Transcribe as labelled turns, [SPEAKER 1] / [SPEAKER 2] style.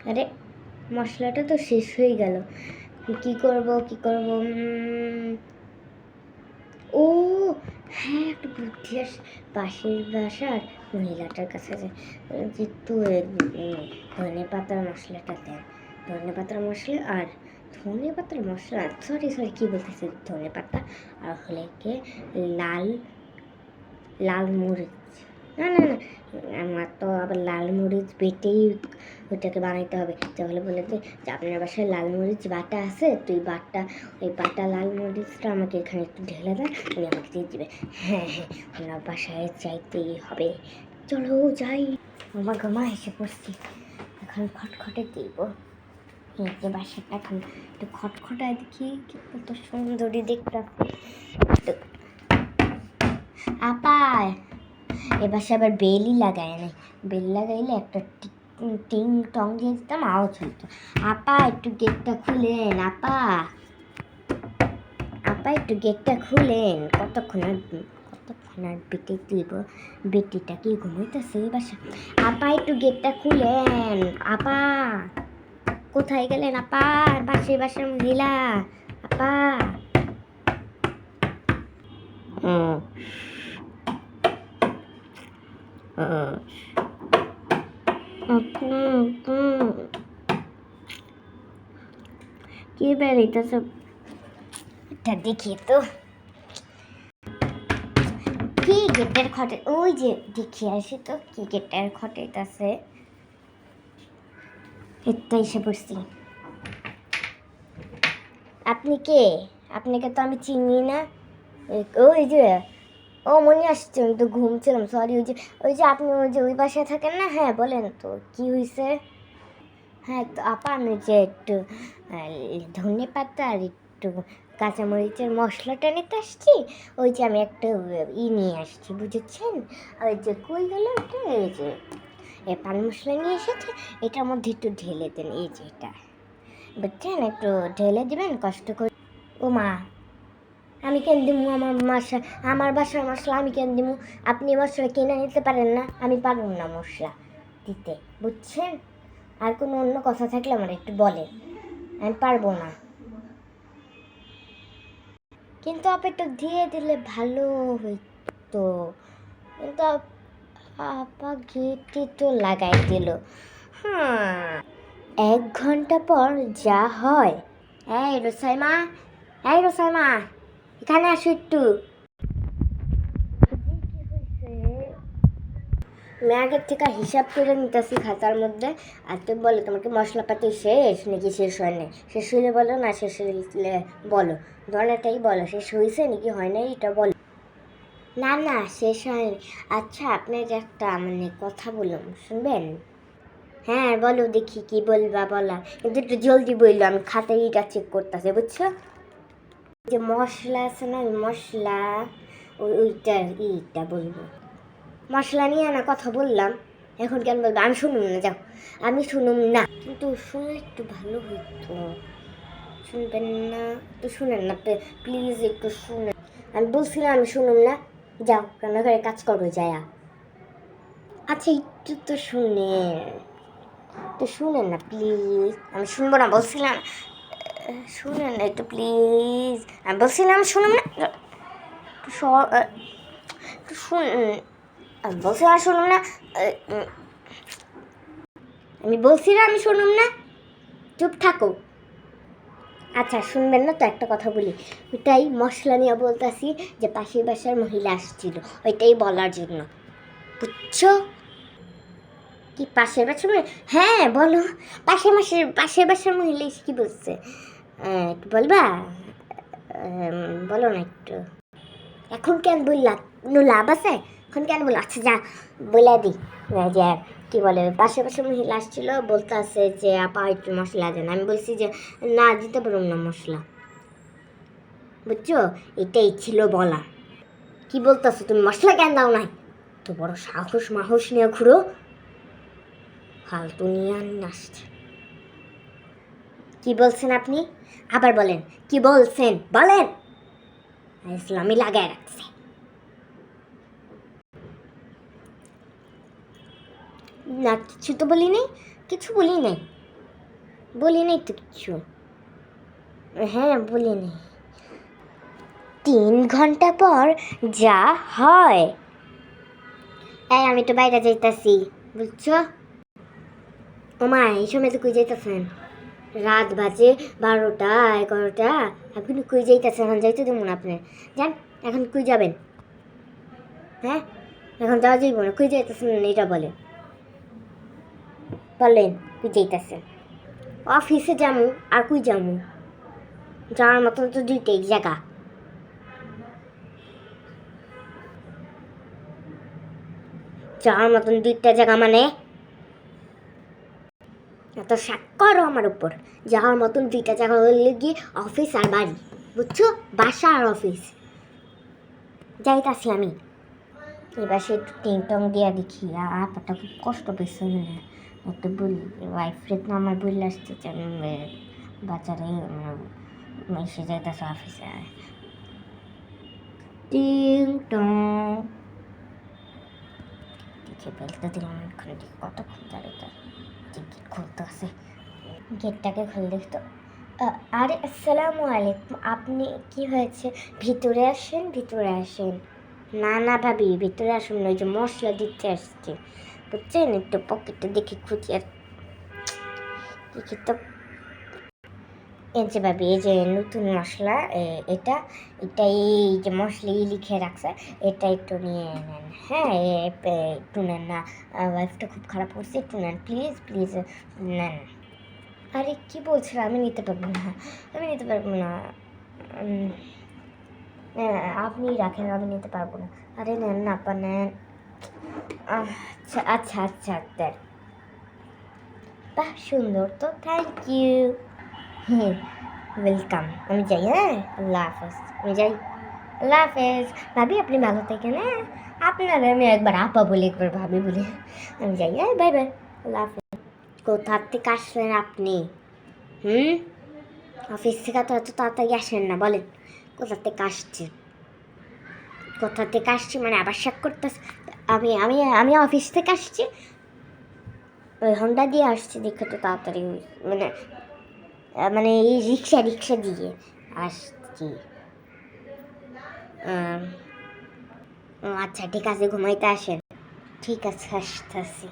[SPEAKER 1] আরে মশলাটা তো শেষ হয়ে গেল, কি করব ও হ্যাঁ, একটু বুদ্ধি আসে। পাশের বাসার মহিলাটার কাছে যে একটু ধনে পাতার মশলাটা দেন, ধনে পাতার মশলা আর ধনে পাতার মশলা, সরি কী বলতেছি, ধনে পাতা আর হলে কি লাল লাল মরিচ, না আমার তো আবার লাল মরিচ বেটেই ওইটাকে বানাইতে হবে। তাহলে বলেছে যে আপনার বাসায় লাল মরিচ বাটা আছে, তো ওই বাটা লাল মরিচটা আমাকে এখানে একটু ঢেলে দেন, উনি আমাকে দিয়ে দেবে। হ্যাঁ ওনার বাসায় চাইতেই হবে, চলো যাই। আমার গমা এসে পড়ছি, এখন খটখটে দিব। যে বাসাটা এখন একটু খটখটায় দেখি, কত সুন্দরী দেখতে আপায়। এবার সে আবার বেলই লাগায় নাই, বেল লাগাইলে একটা টিং টং দিয়ে দিতাম, আওয়াজ হতো। আপা একটু গেটটা খুলেন, আপা একটু গেটটা খুলেন। কতক্ষণ আর বেটে দিব, বেটিটা কি ঘুমাইতেছে বাসা? আপা একটু গেটটা খুলেন, আপা কোথায় গেলেন? আপা বাসার মহিলা, আপা। কি বেরিয়েছে এটা দেখি তো, কি গেটের খটে, ওই যে দেখি আসি তো কি গেটের খটেছে। এটা এসে পড়ছি। আপনাকে তো আমি চিনি না। ওই যে ও মনে আসছে, আমি তো ঘুমছিলাম, সরি। ওই যে আপনি ওই বাসায় থাকেন না? হ্যাঁ বলেন তো কি হয়েছে? হ্যাঁ তো আপা, আমি যে একটু ধনে পাতা আর একটু কাঁচামরিচের মশলাটা নিতে আসছি। ওই যে আমি একটা নিয়ে আসছি, বুঝেছেন? ওই যে কই গেল ওটা, এই যে পান মশলা নিয়ে এসেছে, এটার মধ্যে একটু ঢেলে দেন, এই যে এটা বুঝছেন, একটু ঢেলে দিবেন কষ্ট করে। ও মা, আমি কেন দিমু? আমার বাসার মশলা আমি কেন দিমু? আপনি মশলা কিনে নিতে পারেন না? আমি পারুন না মশলা দিতে, বুঝছেন? আর কোনো অন্য কথা থাকলে আমার একটু বলেন, আমি পারবো না। কিন্তু আপনি একটু দিয়ে দিলে ভালো হইতো। কিন্তু আপা গেটে তো লাগাই দিল। হ্যাঁ, 1 ঘন্টা পর যা হয়। এই রোসাইমা, এখানে আসো একটু। আমি আগের থেকে হিসাব করে নিতেছি খাতার মধ্যে। আর তুমি বলো, তোমাকে মশলাপাতি শেষ নাকি শেষ হয় নাই? শেষ হইলে বলো, না শেষ হইলে বলো, ধরনেরটাই বলো। শেষ হয়েছে নাকি হয় নাই এটা বলো। না শেষ হয়নি। আচ্ছা, আপনি যে একটা কথা বলুন, শুনবেন? হ্যাঁ বলো দেখি, কি বলবা বলা, কিন্তু একটু জলদি বললো, আমি খাতায় ইটা চেক করতেছি, বুঝছো? যে মশলা আছে না, ওই মশলা ওইটার ইটা বলবো। মশলা নিয়ে না কথা বললাম, এখন কেন বলবো? আমি শুনুন না, যাও, আমি শুনুন না। কিন্তু শুনলে একটু ভালো হইতো। শুনবেন না? একটু শুনেন না প্লিজ, একটু শুনেন। আমি বলছিলাম আমি শুনুন না, যাও রান্নাঘরে কাজ করবো যায়া। আচ্ছা একটু তো শুনেন না প্লিজ। আমি শুনবো না বলছিলাম, শুনেন না একটু প্লিজ। আমি বলছিলাম শুনুন না, একটু শুন। আমি বলছিলাম শুনুন না, আমি বলছিলাম আমি শুনুন না, চুপ থাকো। আচ্ছা শুনবেন না তো, একটা কথা বলি। ওইটাই মশলা নিয়ে বলতেছি, যে পাশের বাসার মহিলা আসছিল, ওইটাই বলার জন্য, বুঝছো? কি পাশের বাসার মহিলা? হ্যাঁ বলো, পাশের বাসার মহিলা এসে কি বলছে? একটু বলবা? বলো না একটু। এখন কেন বললা? কোনো লাভ আছে? এখন কেন বললো? আচ্ছা যা বলে দিই, যে কি বলে, পাশে মহিলা আসছিল, বলতে আছে যে আপা একটু মশলা দেন। আমি বলছি যে না, দিতে পারুন না মশলা, বুঝছো? এটাই ছিল বলা। কি বলতেছো তুমি? মশলা কেন দাও নাই? তো বড় সাহস নিয়ে ঘুরো, ফালতু নিয়ে আসছে। কি বলছেন আপনি? আবার বলেন, কি বলছেন বলেন। ইসলামী লাগায় রাখছে। না কিছু তো বলি নাই, বলি নাই তো কিছু। হ্যাঁ বলি নাই। 3 ঘন্টা পর যা হয়। আমি তো বাইরে যাইতাছি, বুঝছো? ওমা এই সময় তো কই যাইতেছেন? রাত বাজে 12টা 11টা, আপনি কই যাইতেছেন? এখন যাইতে দেবো না আপনি। যান, এখন কই যাবেন? হ্যাঁ, এখন যাওয়া যাইব না। কই যাইতেছেন এটা বলেন, বলেন কই যাইতেছেন? অফিসে যামু, আর কই যামু? যাওয়ার মতন তো 2টাই জায়গা। যাওয়ার মতন 2টা জায়গা মানে? এত শাক করো আমার উপর। যাওয়ার মতন 2টা জায়গা হলে গিয়ে অফিস আর বাড়ি, বুঝছো? বাসা আর অফিস। যাইতাছি আমি। এবার সে একটু টিং টং দিয়া দেখি, আপাটা খুব কষ্ট পেয়েছে না। একটু বলি ওয়াইফরে তো আমার বললে আসতে চান বাচ্চারা এসে যাইতেছে অফিসে। টিং টং দেখে বেলতে দিলাম, ওখানে কতক্ষণ দাঁড়িয়ে টিকিট খুলতে আছে। গেটটাকে খুলে দেখতো। আরে আসসালামু আলাইকুম, আপনি কি হয়েছে? ভিতরে আসেন, ভিতরে আসেন। না না ভাবি, ভিতরে আসুন না, ওই যে মশলা দিতে আসছে, বুঝছেন? একটু পকেটে দেখি খুঁজি আর দেখি তো। এই যে ভাবি, এই যে নতুন মশলা, এটা এটা এই যে মশলা লিখে রাখছে, এটা একটু নিয়ে নেন। হ্যাঁ একটু নেন না, ওয়াইফটা খুব খারাপ করছে, একটু নেন প্লিজ প্লিজ নেন। আরে কি বলছেন? আমি নিতে পারবো না, আমি নিতে পারবো না। আপনি রাখেন, আমি নিতে পারবো না। আরে নেন না আপা, নেন। আচ্ছা আচ্ছা আচ্ছা দেন। বাহ সুন্দর তো, থ্যাংক ইউ। হ্যাঁ ওয়েলকাম। আমি যাই, হ্যাঁ আল্লাহ হাফেজ। আমি যাই, আল্লাহ হাফেজ। ভাবি আপনি ভালো থাকেন। হ্যাঁ আপনার আমি একবার আপা বলি, একবার ভাবি বলি। আমি যাই, হ্যাঁ বাই বাই, আল্লাহ হাফেজ। কোথার থেকে আসলেন আপনি? অফিস থেকে তো এত তাড়াতাড়ি আসেন না, বলেন কোথা থেকে আসছেন? কোথা থেকে আসছি মানে আবার শাক করতেছে? আমি আমি আমি অফিস থেকে আসছি, ওই হন্ডা দিয়ে আসছি, দেখে তো তাড়াতাড়ি মানে মানে এই রিক্সা রিক্সা দিয়ে আসছি। আচ্ছা ঠিক আছে, ঘুমাইতে আসেন। ঠিক আছে আসতেছি।